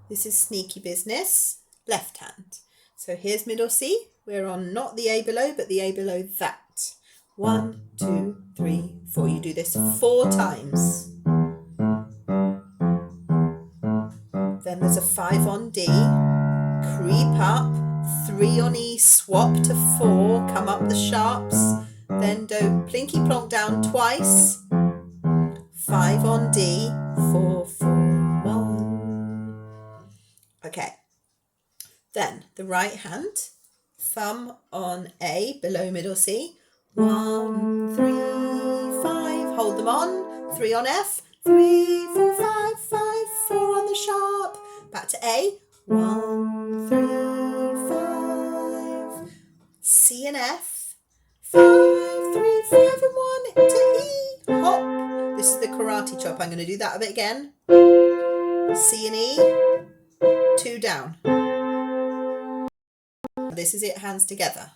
This is sneaky business, left hand. So here's middle C. We're on not the A below, but the A below that. 1, 2, 3, 4. You do this 4 times. Then there's a 5 on D. Creep up. 3 on E. Swap to 4. Come up the sharps. Then do plinky plonk down twice. 5 on D. 4, 4, 1. Okay. Then the right hand. Thumb on A, below middle C. 1, 3, 5. Hold them on. 3 on F. 3, 4, 5, 5, 4 on the sharp. Back to A. 1, 3, 5. C and F. 5, 3, 5 and 1 to E. Hop. This is the karate chop. I'm going to do that a bit again. C and E. 2 down. This is it, hands together.